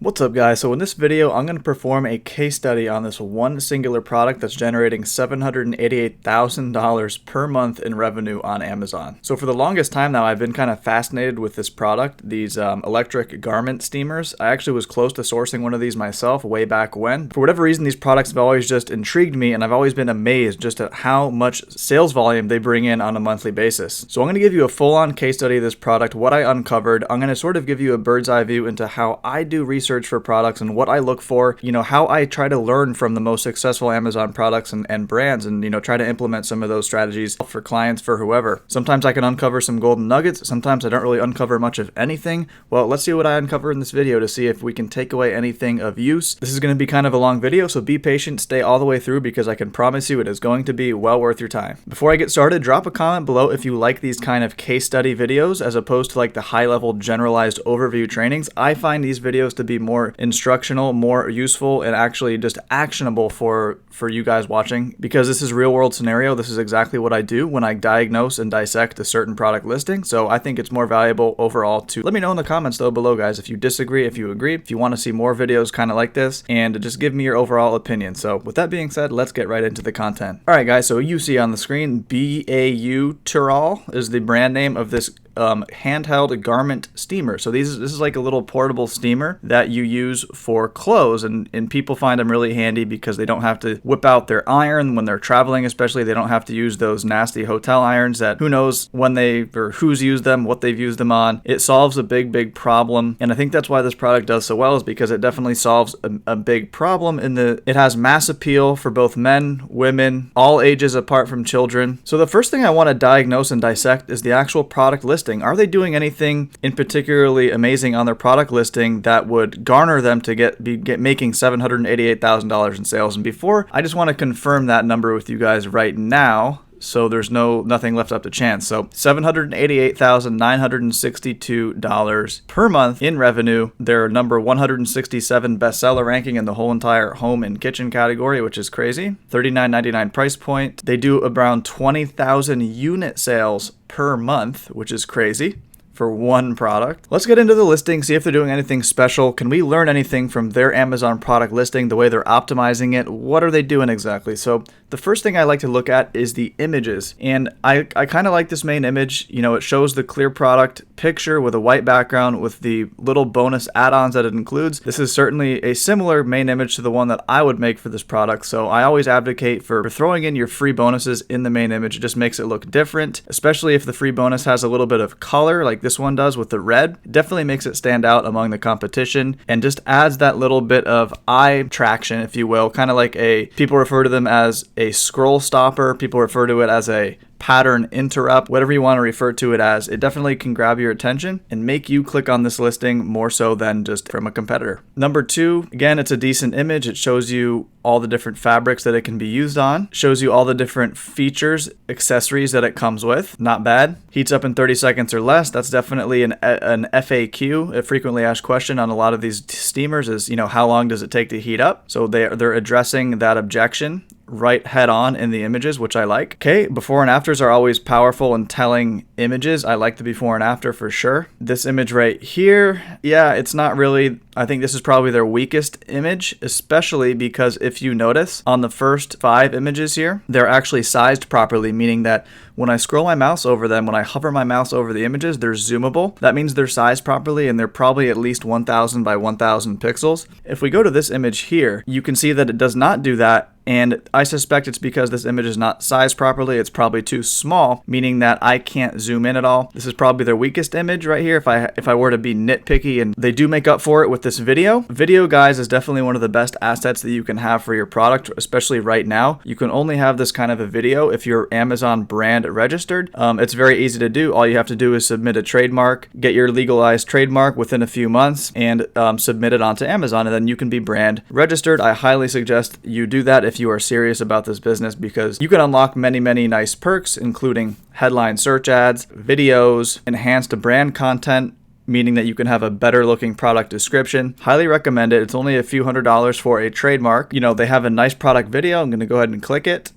What's up guys? So in this video I'm going to perform a case study on this one singular product that's generating $788,000 per month in revenue on Amazon. So for the longest time now I've been kind of fascinated with this product, these electric garment steamers. I actually was close to sourcing one of these myself way back when. For whatever reason these products have always just intrigued me, and I've always been amazed just at how much sales volume they bring in on a monthly basis. So I'm going to give you a full-on case study of this product, what I uncovered. I'm going to sort of give you a bird's eye view into how I do research for products and what I look for, how I try to learn from the most successful Amazon products and brands, and try to implement some of those strategies for clients, for whoever. Sometimes I can uncover some golden nuggets, sometimes I don't really uncover much of anything. Well, let's see what I uncover in this video to see if we can take away anything of use. This is going to be kind of a long video, so be patient, stay all the way through, because I can promise you it is going to be well worth your time. Before I get started, drop a comment below if you like these kind of case study videos as opposed to like the high level generalized overview trainings. I find these videos to be more instructional, more useful, and actually just actionable for you guys watching, because this is real world scenario. This is exactly what I do when I diagnose and dissect a certain product listing. So I think it's more valuable overall. To let me know in the comments though below, guys, if you disagree, if you agree, if you want to see more videos kind of like this, and just give me your overall opinion. So with that being said, let's get right into the content. All right guys, so you see on the screen Bautural is the brand name of this handheld garment steamer. So this is like a little portable steamer that you use for clothes, and people find them really handy because they don't have to whip out their iron when they're traveling. Especially they don't have to use those nasty hotel irons that who knows when or who's used them, what they've used them on. It solves a big problem, and I think that's why this product does so well, is because it definitely solves a big problem it has mass appeal for both men, women, all ages apart from children. So the first thing I want to diagnose and dissect is the actual product listing. Are they doing anything in particularly amazing on their product listing that would garner them to get making $788,000 in sales? And before, I just want to confirm that number with you guys right now, so there's nothing left up to chance. So $788,962 per month in revenue. They're number 167 bestseller ranking in the whole entire home and kitchen category, which is crazy. $39.99 price point. They do around 20,000 unit sales per month, which is crazy for one product. Let's get into the listing, see if they're doing anything special. Can we learn anything from their Amazon product listing, the way they're optimizing it? What are they doing exactly? So the first thing I like to look at is the images. And I kind of like this main image. It shows the clear product picture with a white background with the little bonus add-ons that it includes. This is certainly a similar main image to the one that I would make for this product. So I always advocate for throwing in your free bonuses in the main image. It just makes it look different, especially if the free bonus has a little bit of color like this one does with the red. It definitely makes it stand out among the competition and just adds that little bit of eye traction, if you will, kind of like people refer to them as a scroll stopper. People refer to it as a pattern interrupt, whatever you want to refer to it as. It definitely can grab your attention and make you click on this listing more so than just from a competitor. Number two, again, it's a decent image. It shows you all the different fabrics that it can be used on, shows you all the different features, accessories that it comes with. Not bad. Heats up in 30 seconds or less. That's definitely an FAQ, a frequently asked question on a lot of these steamers is, how long does it take to heat up? So they're addressing that objection right head on in the images, which I like. Okay, before and afters are always powerful and telling images. I like the before and after for sure. This image right here, yeah, it's not really, I think this is probably their weakest image, especially because if you notice on the first 5 images here, they're actually sized properly, meaning that when I scroll my mouse over them, when I hover my mouse over the images, they're zoomable. That means they're sized properly and they're probably at least 1000 by 1000 pixels. If we go to this image here, you can see that it does not do that. And I suspect it's because this image is not sized properly. It's probably too small, meaning that I can't zoom in at all. This is probably their weakest image right here if I were to be nitpicky, and they do make up for it with this video. Video, guys, is definitely one of the best assets that you can have for your product, especially right now. You can only have this kind of a video if you're Amazon brand registered. It's very easy to do. All you have to do is submit a trademark, get your legalized trademark within a few months, and submit it onto Amazon, and then you can be brand registered. I highly suggest you do that if you are serious about this business, because you can unlock many nice perks, including headline search ads, videos, enhanced brand content, meaning that you can have a better looking product description. Highly recommend it. It's only a few $100s for a trademark. They have a nice product video. I'm going to go ahead and click it.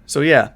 So yeah,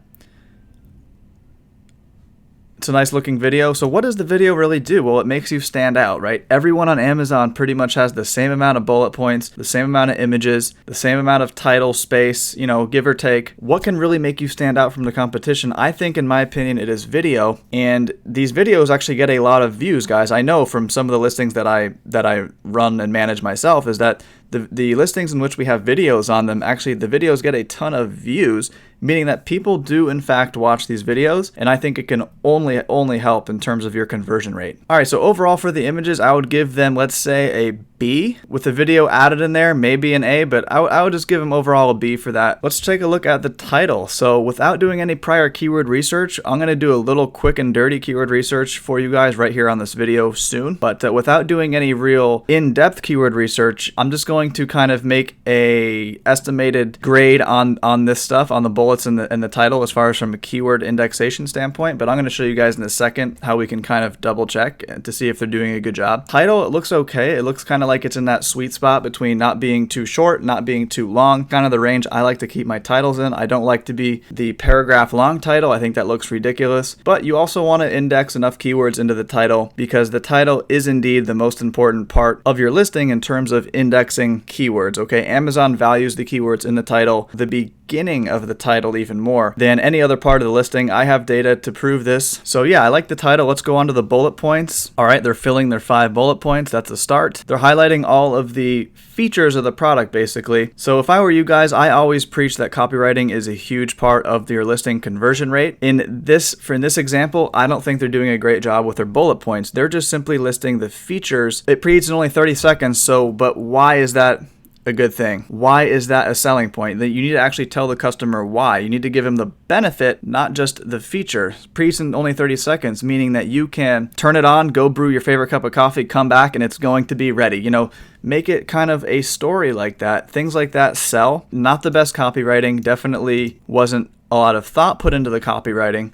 It's a nice looking video. So what does the video really do? Well, it makes you stand out, right? Everyone on Amazon pretty much has the same amount of bullet points, the same amount of images, the same amount of title space, you know, give or take. What can really make you stand out from the competition? I think, in my opinion, it is video. And these videos actually get a lot of views, guys. I know from some of the listings that I run and manage myself is that the listings in which we have videos on them, actually the videos get a ton of views, meaning that people do in fact watch these videos, and I think it can only help in terms of your conversion rate. All right, so overall for the images, I would give them, let's say, a B. With the video added in there, maybe an A, but I would just give them overall a B for that. Let's take a look at the title. So without doing any prior keyword research, I'm going to do a little quick and dirty keyword research for you guys right here on this video soon. But without doing any real in-depth keyword research, I'm just going to kind of make a estimated grade on this stuff, on the bullets and the title, as far as from a keyword indexation standpoint. But I'm going to show you guys in a second how we can kind of double check to see if they're doing a good job. Title, it looks okay. It looks kind of like it's in that sweet spot between not being too short, not being too long, kind of the range I like to keep my titles in. I don't like to be the paragraph long title. I think that looks ridiculous, but you also want to index enough keywords into the title, because the title is indeed the most important part of your listing in terms of indexing keywords. Okay, Amazon values the keywords in the title, the beginning of the title, even more than any other part of the listing. I have data to prove this. So yeah, I like the title. Let's go on to the bullet points. All right, they're filling their 5 bullet points. That's a start. They're highlighting all of the features of the product, basically. So if I were you guys, I always preach that copywriting is a huge part of your listing conversion rate. In this example, I don't think they're doing a great job with their bullet points. They're just simply listing the features. It reads in only 30 seconds. So, but why is that a good thing? Why is that a selling point? That you need to actually tell the customer why. You need to give him the benefit, not just the feature. Pre's in only 30 seconds, meaning that you can turn it on, go brew your favorite cup of coffee, come back, and it's going to be ready. You know, make it kind of a story like that. Things like that sell. Not the best copywriting. Definitely wasn't a lot of thought put into the copywriting.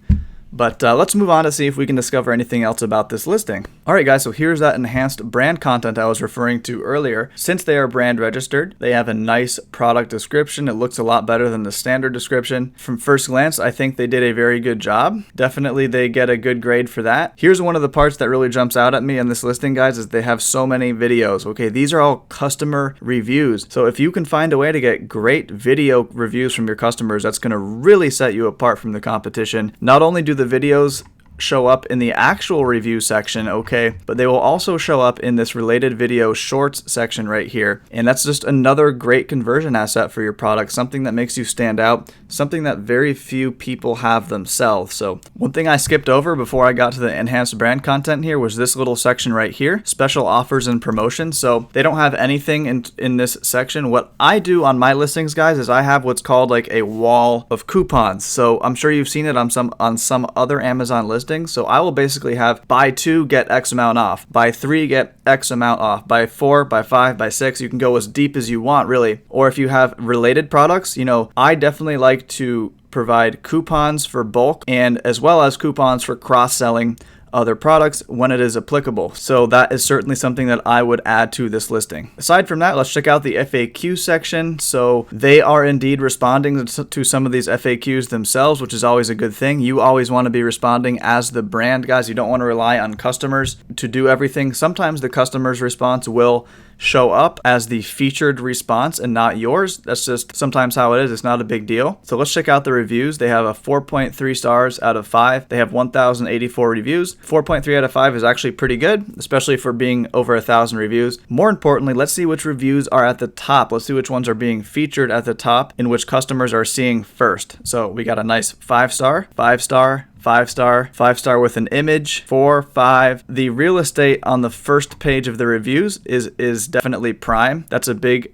But let's move on to see if we can discover anything else about this listing. All right, guys, so here's that enhanced brand content I was referring to earlier. Since they are brand registered, they have a nice product description. It looks a lot better than the standard description. From first glance, I think they did a very good job. Definitely they get a good grade for that. Here's one of the parts that really jumps out at me in this listing, guys, is they have so many videos. Okay, these are all customer reviews. So if you can find a way to get great video reviews from your customers, that's going to really set you apart from the competition. Not only do the videos show up in the actual review section, okay, but they will also show up in this related video shorts section right here. And that's just another great conversion asset for your product, something that makes you stand out, something that very few people have themselves. So one thing I skipped over before I got to the enhanced brand content here was this little section right here, special offers and promotions. So they don't have anything in this section. What I do on my listings, guys, is I have what's called like a wall of coupons. So I'm sure you've seen it on some other Amazon listings. So I will basically have buy 2, get X amount off, buy 3, get X amount off, buy 4, buy 5, buy 6. You can go as deep as you want, really. Or if you have related products, you know, I definitely like to provide coupons for bulk and as well as coupons for cross-selling other products when it is applicable. So that is certainly something that I would add to this listing. Aside from that, let's check out the FAQ section. So they are indeed responding to some of these FAQs themselves, which is always a good thing. You always want to be responding as the brand, guys. You don't want to rely on customers to do everything. Sometimes the customer's response will show up as the featured response and not yours. That's just sometimes how it is. It's not a big deal. So let's check out the reviews. They have a 4.3 stars out of 5. They have 1,084 reviews. 4.3 out of 5 is actually pretty good, especially for being over 1,000 reviews. More importantly, let's see which reviews are at the top. Let's see which ones are being featured at the top and which customers are seeing first. So we got a nice 5-star, 5-star, 5-star, 5-star with an image, 4, 5. The real estate on the first page of the reviews is definitely prime. That's a big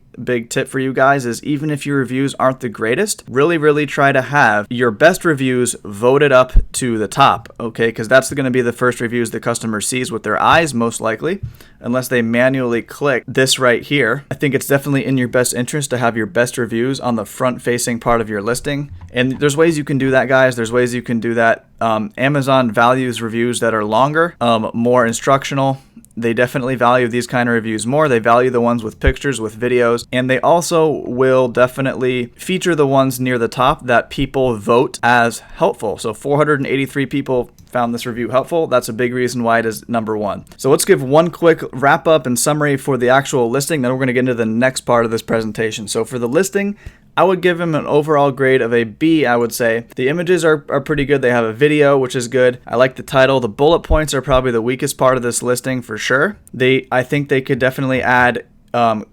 tip for you guys, is even if your reviews aren't the greatest, really try to have your best reviews voted up to the top, okay? Because that's going to be the first reviews the customer sees with their eyes, most likely, unless they manually click this right here. I think it's definitely in your best interest to have your best reviews on the front-facing part of your listing. And there's ways you can do that, guys. There's ways you can do that. Amazon values reviews that are longer, more instructional, they definitely value these kind of reviews more. They value the ones with pictures, with videos, and they also will definitely feature the ones near the top that people vote as helpful. So 483 people found this review helpful. That's a big reason why it is number 1. So let's give one quick wrap up and summary for the actual listing. Then we're going to get into the next part of this presentation. So for the listing, I would give him an overall grade of a B, I would say. The images are pretty good. They have a video, which is good. I like the title. The bullet points are probably the weakest part of this listing for sure. I think they could definitely add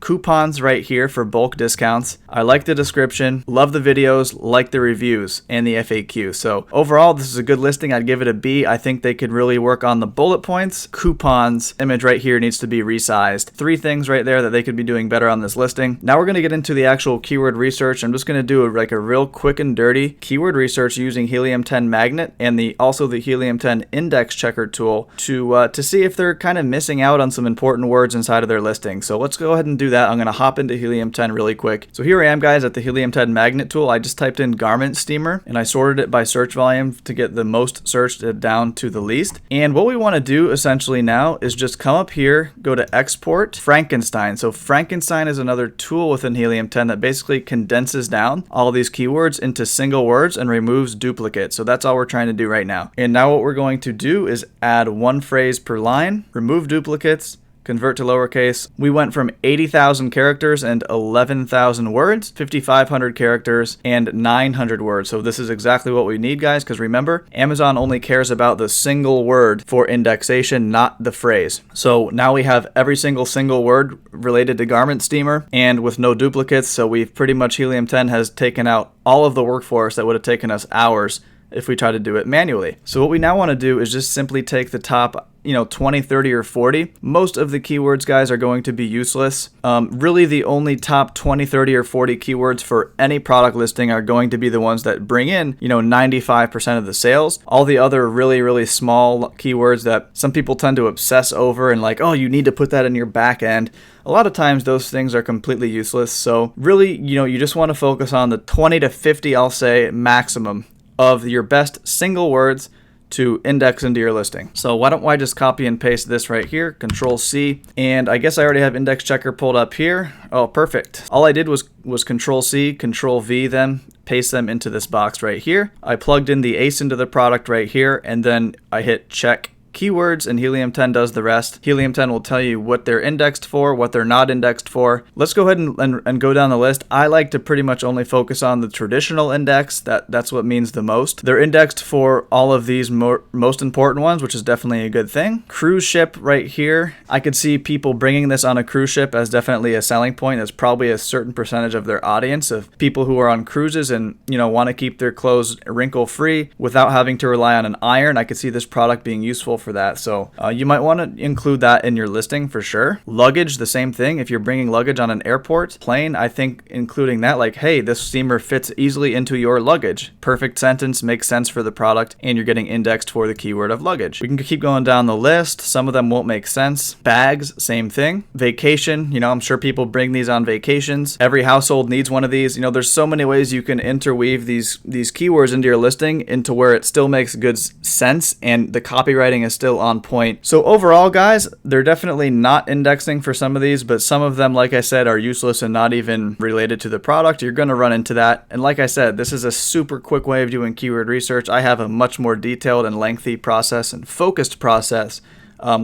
coupons right here for bulk discounts. I like the description, love the videos, like the reviews and the FAQ. So overall, this is a good listing. I'd give it a B. I think they could really work on the bullet points. Coupons, image right here needs to be resized. 3 things right there that they could be doing better on this listing. Now we're going to get into the actual keyword research. I'm just going to do a real quick and dirty keyword research using Helium 10 Magnet and also the Helium 10 Index Checker tool to see if they're kind of missing out on some important words inside of their listing. So let's go ahead and do that. I'm going to hop into Helium 10 really quick. So here I am, guys, at the Helium 10 Magnet tool. I just typed in garment steamer and I sorted it by search volume to get the most searched down to the least. And what we want to do essentially now is just come up here, go to export Frankenstein. So Frankenstein is another tool within Helium 10 that basically condenses down all these keywords into single words and removes duplicates. So that's all we're trying to do right now. And now what we're going to do is add 1 phrase per line, remove duplicates, convert to lowercase. We went from 80,000 characters and 11,000 words, 5,500 characters and 900 words. So this is exactly what we need, guys, because remember, Amazon only cares about the single word for indexation, not the phrase. So now we have every single word related to garment steamer and with no duplicates. So we've pretty much, Helium 10 has taken out all of the workforce that would have taken us hours if we try to do it manually. So what we now want to do is just simply take the top 20, 30, or 40. Most of the keywords, guys, are going to be useless. Really, the only top 20, 30, or 40 keywords for any product listing are going to be the ones that bring in, 95% of the sales. All the other really, really small keywords that some people tend to obsess over and like, oh, you need to put that in your back end. A lot of times those things are completely useless. So really, you just want to focus on the 20 to 50, I'll say, maximum of your best single words to index into your listing. So why don't I just copy and paste this right here, Control C, and I guess I already have Index Checker pulled up here. Oh, perfect. All I did was Control C, Control V, then paste them into this box right here. I plugged in the ACE into the product right here, and then I hit check keywords, and Helium 10 does the rest. Helium 10 will tell you what they're indexed for, what they're not indexed for. Let's go ahead and go down the list. I like to pretty much only focus on the traditional index. That's what means the most. They're indexed for all of these most important ones, which is definitely a good thing. Cruise ship right here. I could see people bringing this on a cruise ship as definitely a selling point. It's probably a certain percentage of their audience of people who are on cruises and want to keep their clothes wrinkle free without having to rely on an iron. I could see this product being useful for that. So you might want to include that in your listing for sure. Luggage, the same thing. If you're bringing luggage on an airport plane, I think including that, like, hey, this steamer fits easily into your luggage. Perfect sentence, makes sense for the product, and you're getting indexed for the keyword of luggage. We can keep going down the list. Some of them won't make sense. Bags, same thing. Vacation, I'm sure people bring these on vacations. Every household needs one of these. There's so many ways you can interweave these keywords into your listing into where it still makes good sense and the copywriting is still on point. So overall, guys, they're definitely not indexing for some of these, but some of them, like I said, are useless and not even related to the product. You're going to run into that. And like I said, this is a super quick way of doing keyword research. I have a much more detailed and lengthy process and focused process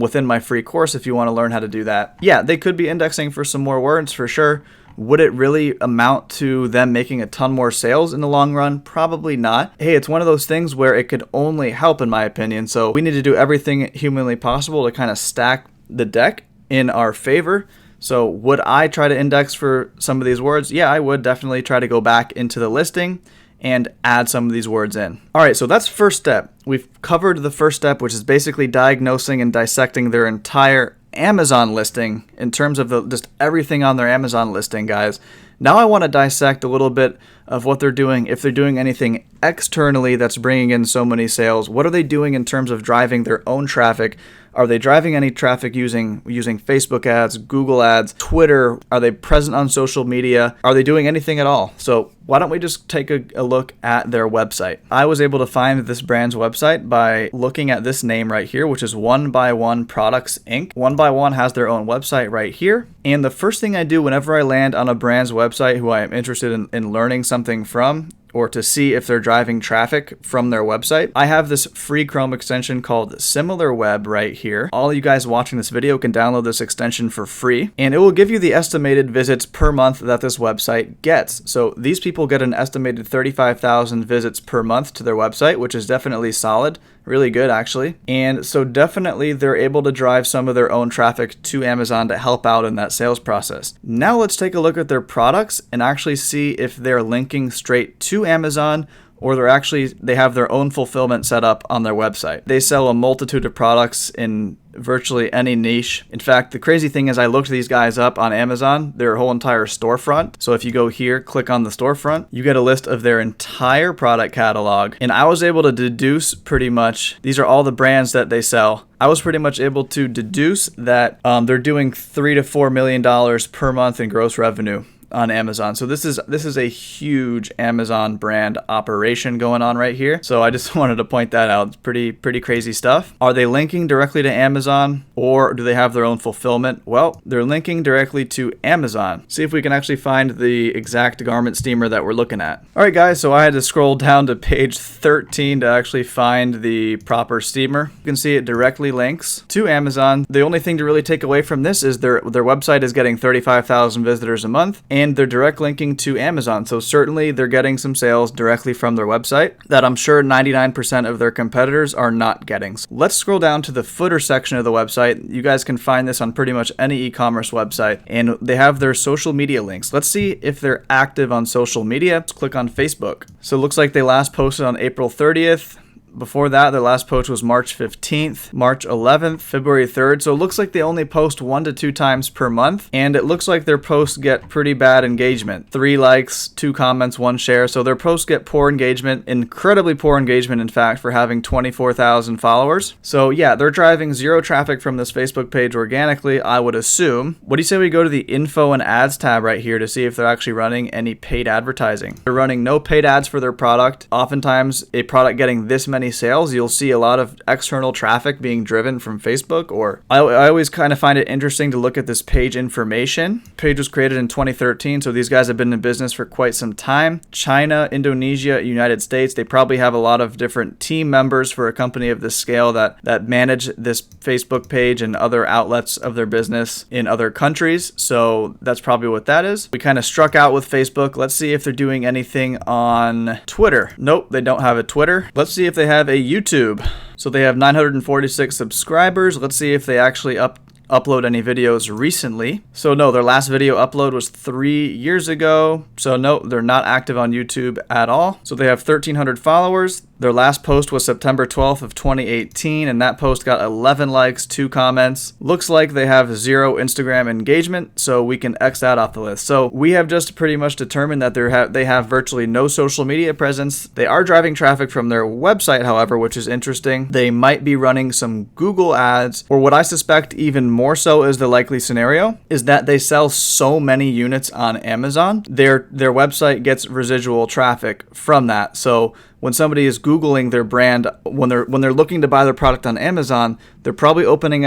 within my free course if you want to learn how to do that. Yeah, they could be indexing for some more words for sure. Would it really amount to them making a ton more sales in the long run? Probably not. Hey, it's one of those things where it could only help in my opinion. So we need to do everything humanly possible to kind of stack the deck in our favor. So would I try to index for some of these words? Yeah, I would definitely try to go back into the listing and add some of these words in. All right, so that's first step. We've covered the first step, which is basically diagnosing and dissecting their entire Amazon listing in terms of just everything on their Amazon listing, guys. Now I want to dissect a little bit of what they're doing, if they're doing anything externally that's bringing in so many sales. What are they doing in terms of driving their own traffic? Are they driving any traffic using Facebook ads, Google ads, Twitter? Are they present on social media? Are they doing anything at all? So why don't we just take a look at their website? I was able to find this brand's website by looking at this name right here, which is One by One Products Inc. One by One has their own website right here. And the first thing I do whenever I land on a brand's website who I am interested in learning something from, or to see if they're driving traffic from their website, I have this free Chrome extension called SimilarWeb right here. All you guys watching this video can download this extension for free, and it will give you the estimated visits per month that this website gets. So these people get an estimated 35,000 visits per month to their website, which is definitely solid. Really good, actually. And so definitely they're able to drive some of their own traffic to Amazon to help out in that sales process. Now let's take a look at their products and actually see if they're linking straight to Amazon, or they have their own fulfillment set up on their website. They sell a multitude of products in virtually any niche. In fact, the crazy thing is I looked these guys up on Amazon, their whole entire storefront. So if you go here, click on the storefront, you get a list of their entire product catalog. And I was able to deduce pretty much, these are all the brands that they sell. I was pretty much able to deduce that they're doing $3 to $4 million per month in gross revenue on Amazon. So this is a huge Amazon brand operation going on right here. So I just wanted to point that out. It's pretty crazy stuff. Are they linking directly to Amazon, or do they have their own fulfillment? Well, they're linking directly to Amazon. See if we can actually find the exact garment steamer that we're looking at. All right, guys, so I had to scroll down to page 13 to actually find the proper steamer. You can see it directly links to Amazon. The only thing to really take away from this is their website is getting 35,000 visitors a month, and they're direct linking to Amazon. So certainly they're getting some sales directly from their website that I'm sure 99% of their competitors are not getting. So let's scroll down to the footer section of the website. You guys can find this on pretty much any e-commerce website, and they have their social media links. Let's see if they're active on social media. Let's click on Facebook. So it looks like they last posted on April 30th. Before that, their last post was March 15th, March 11th, February 3rd. So it looks like they only post 1 to 2 times per month. And it looks like their posts get pretty bad engagement. 3 likes, 2 comments, 1 share. So their posts get poor engagement, incredibly poor engagement, in fact, for having 24,000 followers. So yeah, they're driving 0 traffic from this Facebook page organically, I would assume. What do you say we go to the info and ads tab right here to see if they're actually running any paid advertising? They're running no paid ads for their product. Oftentimes, a product getting this many sales, you'll see a lot of external traffic being driven from Facebook. Or I always kind of find it interesting to look at this page information. The page was created in 2013, so these guys have been in business for quite some time. China, Indonesia, United States, they probably have a lot of different team members for a company of this scale that manage this Facebook page and other outlets of their business in other countries. So that's probably what that is. We kind of struck out with Facebook. Let's see if they're doing anything on Twitter. Nope, they don't have a Twitter. Let's see if they have a YouTube. So they have 946 subscribers. Let's see if they actually upload any videos recently. So no, their last video upload was 3 years ago. So no, they're not active on YouTube at all. So they have 1,300 followers. Their last post was September 12th of 2018, and that post got 11 likes, 2 comments. Looks like they have 0 Instagram engagement, so we can X that off the list. So we have just pretty much determined that they have virtually no social media presence. They are driving traffic from their website, however, which is interesting. They might be running some Google ads, or what I suspect even more so is the likely scenario, is that they sell so many units on Amazon, their website gets residual traffic from that. So when somebody is Googling their brand, when they're looking to buy their product on Amazon, they're probably opening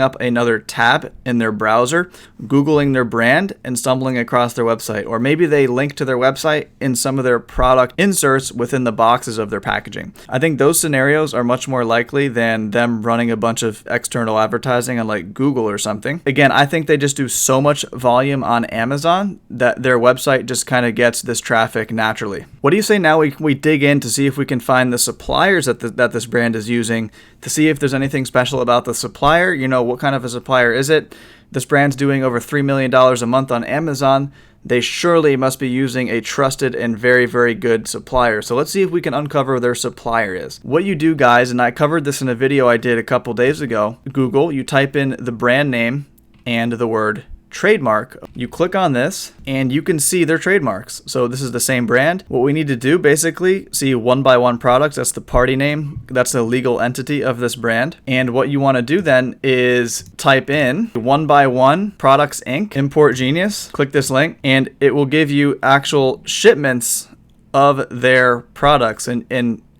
up another tab in their browser, Googling their brand, and stumbling across their website. Or maybe they link to their website in some of their product inserts within the boxes of their packaging. I think those scenarios are much more likely than them running a bunch of external advertising on like Google or something. Again, I think they just do so much volume on Amazon that their website just kind of gets this traffic naturally. What do you say now we dig in to see if we can find the suppliers that this brand is using, to see if there's anything special about the supplier? You know, what kind of a supplier is it? This brand's doing over $3 million a month on Amazon. They surely must be using a trusted and very, very good supplier. So let's see if we can uncover who their supplier is. What you do, guys, and I covered this in a video I did a couple days ago, Google, you type in the brand name and the word trademark. You click on this and you can see their trademarks. So this is the same brand. What we need to do basically, see One by One Products, that's the party name, that's the legal entity of this brand. And what you want to do then is type in One by One Products Inc. Import Genius. Click this link and it will give you actual shipments of their products, and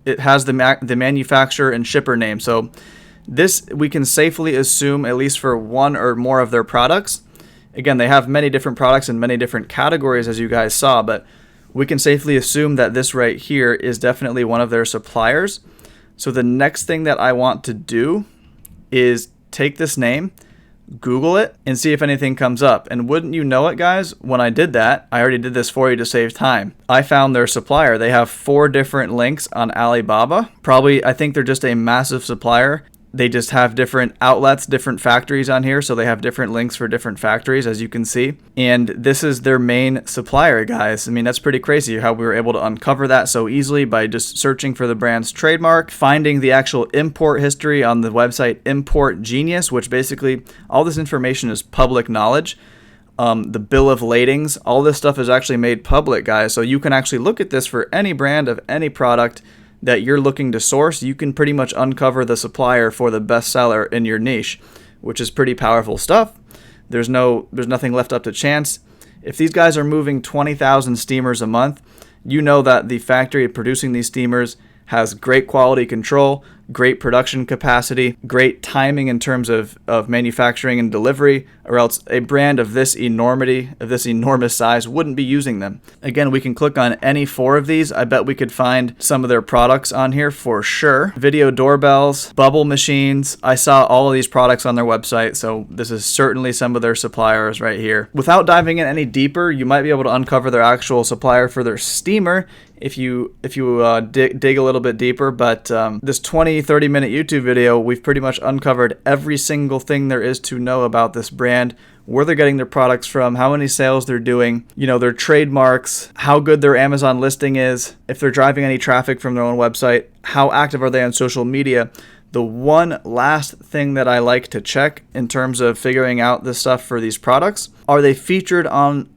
it has the manufacturer and shipper name. So this we can safely assume, at least for one or more of their products. Again, they have many different products in many different categories, as you guys saw, but we can safely assume that this right here is definitely one of their suppliers. So the next thing that I want to do is take this name, Google it, and see if anything comes up. And wouldn't you know it, guys, when I did that, I already did this for you to save time. I found their supplier. They have 4 different links on Alibaba. Probably, I think they're just a massive supplier. They just have different outlets, different factories on here, so they have different links for different factories, as you can see. And this is their main supplier, guys. I mean, that's pretty crazy how we were able to uncover that so easily by just searching for the brand's trademark, finding the actual import history on the website Import Genius, which basically all this information is public knowledge. The bill of ladings, all this stuff is actually made public, guys, so you can actually look at this for any brand of any product that you're looking to source. You can pretty much uncover the supplier for the best seller in your niche, which is pretty powerful stuff. There's nothing left up to chance. If these guys are moving 20,000 steamers a month, you know that the factory producing these steamers has great quality control, great production capacity, great timing in terms of manufacturing and delivery, or else a brand of this enormity, of this enormous size, wouldn't be using them. Again, we can click on any 4 of these. I bet we could find some of their products on here for sure. Video doorbells, bubble machines. I saw all of these products on their website, so this is certainly some of their suppliers right here. Without diving in any deeper, you might be able to uncover their actual supplier for their steamer if you dig a little bit deeper, but this 20-30 minute YouTube video, we've pretty much uncovered every single thing there is to know about this brand, where they're getting their products from, how many sales they're doing, their trademarks, how good their Amazon listing is, if they're driving any traffic from their own website, how active are they on social media. The one last thing that I like to check in terms of figuring out this stuff for these products, are they featured on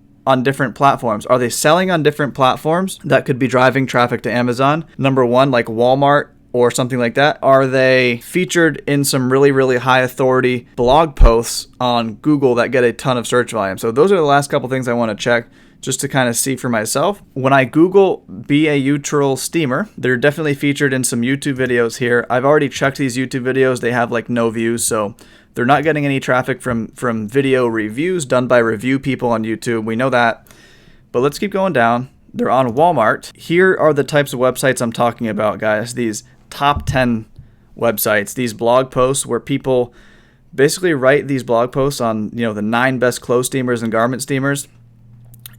different platforms? Are they selling on different platforms that could be driving traffic to Amazon? Number one, like Walmart or something like that. Are they featured in some really, really high authority blog posts on Google that get a ton of search volume? So those are the last couple things I want to check just to kind of see for myself. When I Google BAUtrl steamer, they're definitely featured in some YouTube videos here. I've already checked these YouTube videos. They have like no views, so they're not getting any traffic from video reviews done by review people on YouTube. We know that. But let's keep going down. They're on Walmart. Here are the types of websites I'm talking about, guys. These top 10 websites, these blog posts where people basically write these blog posts on, the 9 best clothes steamers and garment steamers.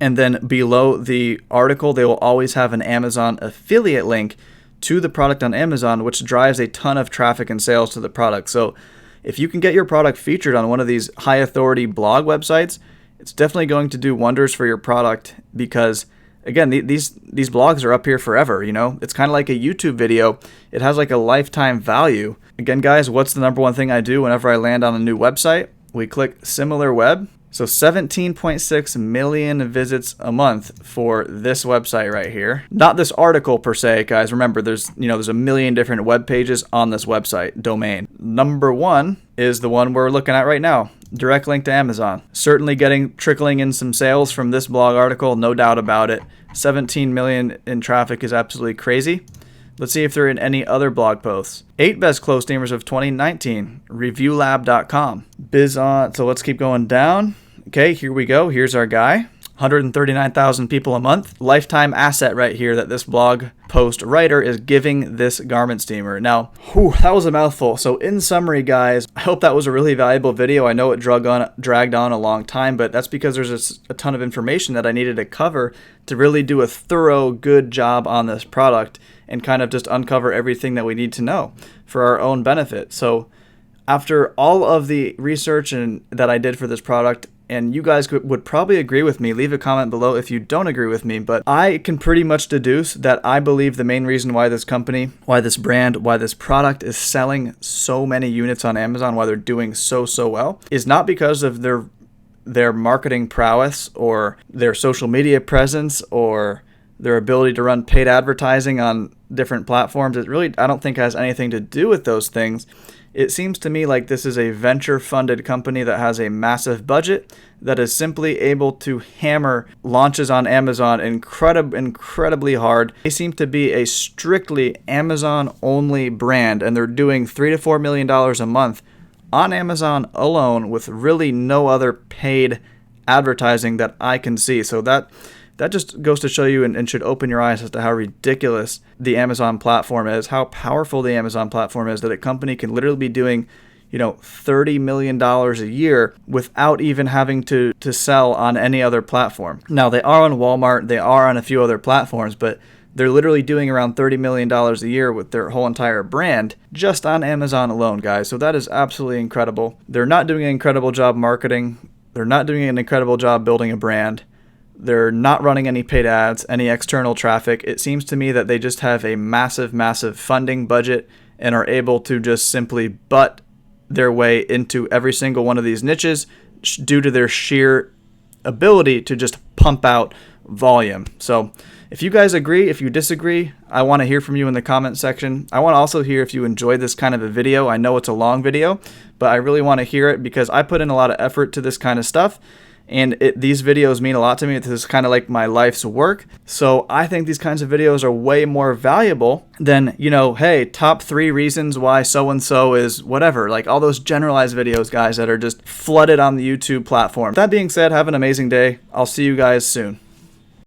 And then below the article, they will always have an Amazon affiliate link to the product on Amazon, which drives a ton of traffic and sales to the product. So if you can get your product featured on one of these high authority blog websites, it's definitely going to do wonders for your product because, again, these blogs are up here forever, It's kind of like a YouTube video. It has like a lifetime value. Again, guys, what's the number one thing I do whenever I land on a new website? We click similar web. So 17.6 million visits a month for this website right here. Not this article per se, guys. Remember, there's a million different web pages on this website domain. Number 1 is the one we're looking at right now. Direct link to Amazon. Certainly trickling in some sales from this blog article, no doubt about it. 17 million in traffic is absolutely crazy. Let's see if they're in any other blog posts. 8 best clothes steamers of 2019. Reviewlab.com. Bizon. So let's keep going down. Okay, here we go. Here's our guy. 139,000 people a month. Lifetime asset right here that this blog post writer is giving this garment steamer. Now, that was a mouthful. So in summary, guys, I hope that was a really valuable video. I know it dragged on a long time, but that's because there's a ton of information that I needed to cover to really do a thorough, good job on this product and kind of just uncover everything that we need to know for our own benefit. So after all of the research that I did for this product, and you guys would probably agree with me. Leave a comment below if you don't agree with me. But I can pretty much deduce that I believe the main reason why this company, why this brand, why this product is selling so many units on Amazon, why they're doing so well, is not because of their their marketing prowess or their social media presence or their ability to run paid advertising on different platforms. It really, I don't think, has anything to do with those things. It seems to me like this is a venture-funded company that has a massive budget that is simply able to hammer launches on Amazon incredibly hard. They seem to be a strictly Amazon-only brand, and they're doing $3 to $4 million a month on Amazon alone with really no other paid advertising that I can see. So that just goes to show you and should open your eyes as to how ridiculous the Amazon platform is, how powerful the Amazon platform is, that a company can literally be doing, $30 million a year without even having to sell on any other platform. Now, they are on Walmart, they are on a few other platforms, but they're literally doing around $30 million a year with their whole entire brand just on Amazon alone, guys. So that is absolutely incredible. They're not doing an incredible job marketing. They're not doing an incredible job building a brand. They're not running any paid ads, any external traffic. It seems to me that they just have a massive funding budget and are able to just simply butt their way into every single one of these niches due to their sheer ability to just pump out volume. So if you guys agree, if you disagree, I want to hear from you in the comment section. I want to also hear if you enjoyed this kind of a video. I know it's a long video, but I really want to hear it because I put in a lot of effort to this kind of stuff. And these videos mean a lot to me. This is kind of like my life's work. So I think these kinds of videos are way more valuable than, hey, top 3 reasons why so-and-so is whatever. Like all those generalized videos, guys, that are just flooded on the YouTube platform. That being said, have an amazing day. I'll see you guys soon.